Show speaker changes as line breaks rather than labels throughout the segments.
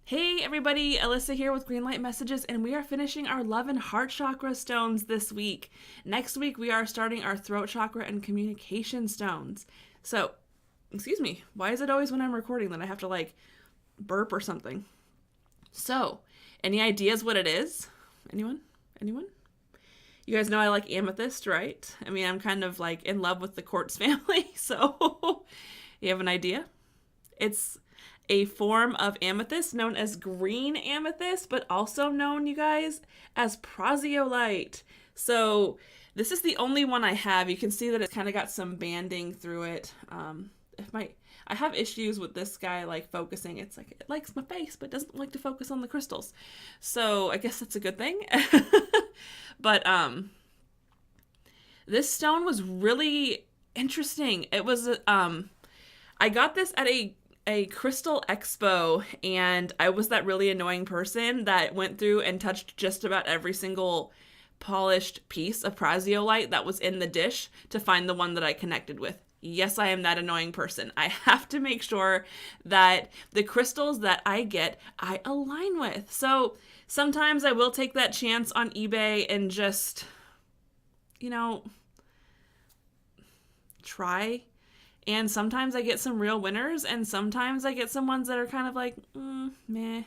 Hey everybody, Alyssa here with Greenlight Messages, and we are finishing our love and heart chakra stones this week. Next week we are starting our throat chakra and communication stones. So, excuse me, why is it always when I'm recording that I have to burp or something? So, any ideas what it is? Anyone? You guys know I like amethyst, right? I mean, I'm kind of in love with the quartz family, so you have an idea? It's a form of amethyst known as green amethyst, but also known, you guys, as Prasiolite. So this is the only one I have. You can see that it's kind of got some banding through it. I have issues with this guy focusing. It's like it likes my face, but doesn't like to focus on the crystals. So I guess that's a good thing. But this stone was really interesting. It was I got this at a crystal expo, and I was that really annoying person that went through and touched just about every single polished piece of Prasiolite that was in the dish to find the one that I connected with. Yes, I am that annoying person. I have to make sure that the crystals that I get, I align with. So sometimes I will take that chance on eBay and just, try. And sometimes I get some real winners, and sometimes I get some ones that are kind of meh,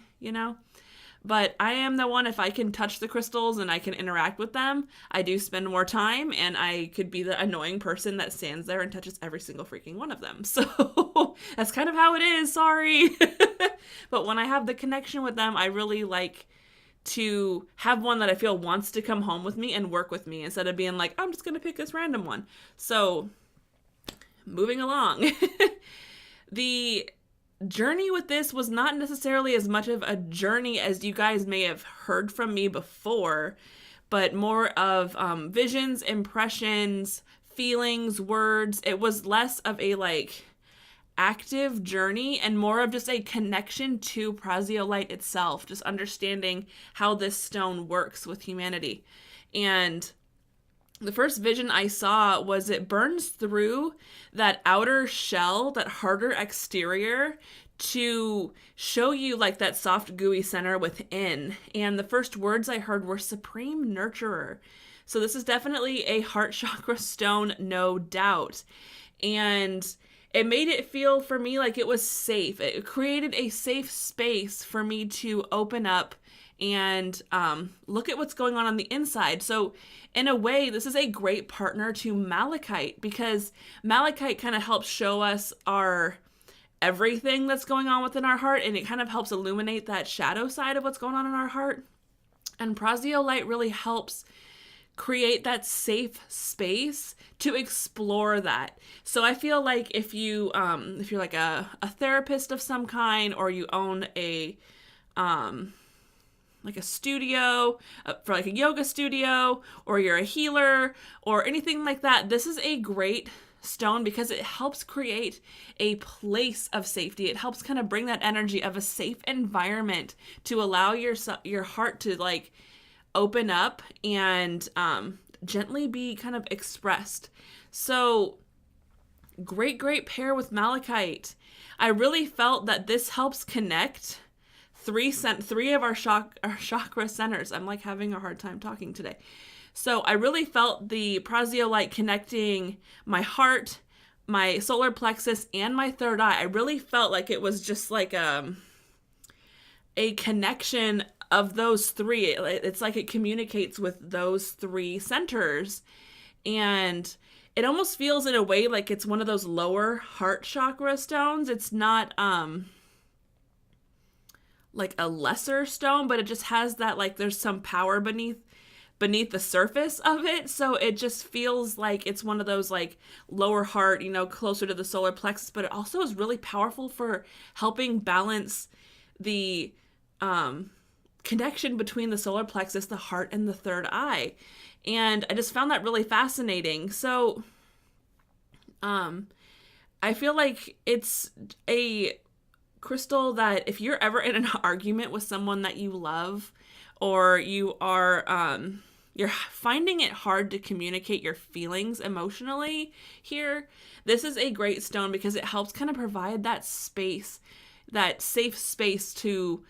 But I am the one, if I can touch the crystals and I can interact with them, I do spend more time, and I could be the annoying person that stands there and touches every single freaking one of them. So that's kind of how it is, sorry. But when I have the connection with them, I really like to have one that I feel wants to come home with me and work with me instead of being like, I'm just going to pick this random one. So moving along. The journey with this was not necessarily as much of a journey as you guys may have heard from me before, but more of visions, impressions, feelings, words. It was less of a active journey and more of just a connection to Prasiolite itself, just understanding how this stone works with humanity. And the first vision I saw was it burns through that outer shell, that harder exterior, to show you that soft, gooey center within. And the first words I heard were Supreme Nurturer. So this is definitely a heart chakra stone, no doubt. And it made it feel for me like it was safe. It created a safe space for me to open up and look at what's going on the inside. So in a way, this is a great partner to malachite, because malachite kind of helps show us our everything that's going on within our heart, and it kind of helps illuminate that shadow side of what's going on in our heart. And Prasiolite really helps create that safe space to explore that. So I feel like if you're a therapist of some kind, or you own a studio for a yoga studio, or you're a healer or anything like that, this is a great stone because it helps create a place of safety. It helps kind of bring that energy of a safe environment to allow your heart to open up and gently be kind of expressed. So great pair with malachite. I really felt that this helps connect three of our chakra centers. I'm having a hard time talking today. So I really felt the Prasiolite connecting my heart, my solar plexus, and my third eye. I really felt like it was just a connection of those three. It's like it communicates with those three centers. And it almost feels in a way like it's one of those lower heart chakra stones. It's not a lesser stone, but it just has that there's some power beneath the surface of it. So it just feels like it's one of those lower heart, closer to the solar plexus, but it also is really powerful for helping balance the connection between the solar plexus, the heart, and the third eye. And I just found that really fascinating. So I feel like it's a crystal that if you're ever in an argument with someone that you love, or you are you're finding it hard to communicate your feelings emotionally here, this is a great stone because it helps kind of provide that space, that safe space to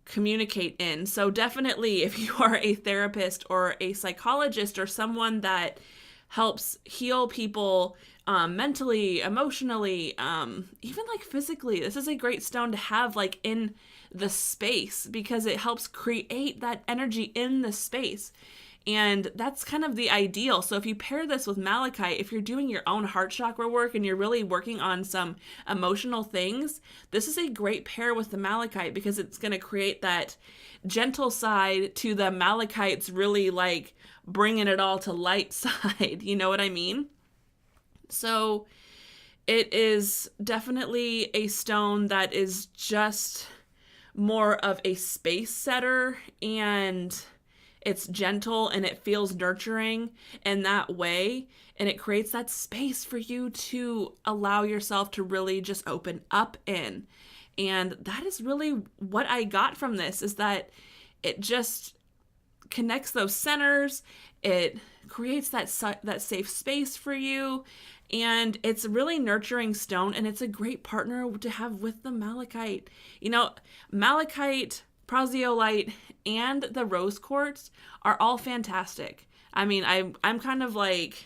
communicate in. So definitely, if you are a therapist or a psychologist or someone that helps heal people mentally, emotionally, even like physically, this is a great stone to have like in the space because it helps create that energy in the space. And that's kind of the ideal. So if you pair this with malachite, if you're doing your own heart chakra work and you're really working on some emotional things, this is a great pair with the malachite because it's going to create that gentle side to the malachite's really like bringing it all to light side. You know what I mean? So it is definitely a stone that is just more of a space setter, and it's gentle and it feels nurturing in that way. And it creates that space for you to allow yourself to really just open up in. And that is really what I got from this, is that it just connects those centers. It creates that safe space for you. And it's a really nurturing stone, and it's a great partner to have with the malachite. You know, malachite, prasiolite, and the rose quartz are all fantastic. I mean, I'm kind of like,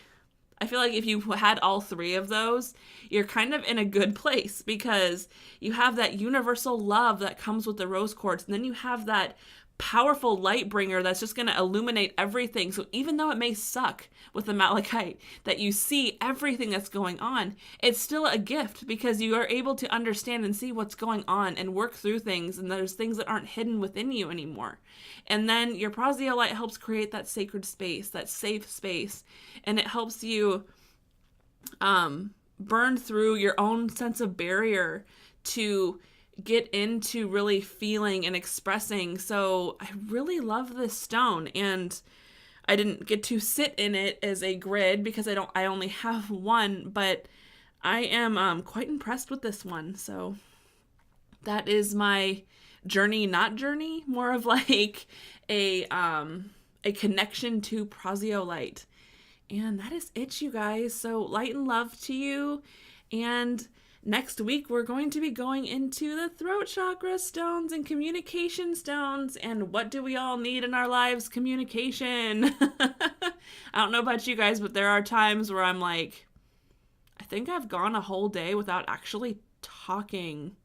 I feel like if you had all three of those, you're kind of in a good place because you have that universal love that comes with the rose quartz, and then you have that powerful light bringer that's just going to illuminate everything. So even though it may suck with the malachite that you see everything that's going on, it's still a gift because you are able to understand and see what's going on and work through things, and there's things that aren't hidden within you anymore. And then your prasiolite helps create that sacred space, that safe space, and it helps you burn through your own sense of barrier to get into really feeling and expressing. So I really love this stone, and I didn't get to sit in it as a grid because I only have one, but I am quite impressed with this one. So that is my journey, not journey, more of like a connection to prasiolite. And that is it, you guys. So light and love to you. And next week, we're going to be going into the throat chakra stones and communication stones. And what do we all need in our lives? Communication. I don't know about you guys, but there are times where I'm like, I think I've gone a whole day without actually talking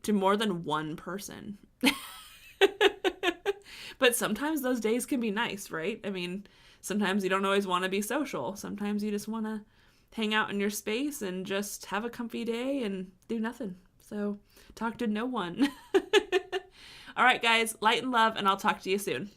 to more than one person. But sometimes those days can be nice, right? I mean, sometimes you don't always want to be social. Sometimes you just want to hang out in your space and just have a comfy day and do nothing. So talk to no one. All right, guys, light and love, and I'll talk to you soon.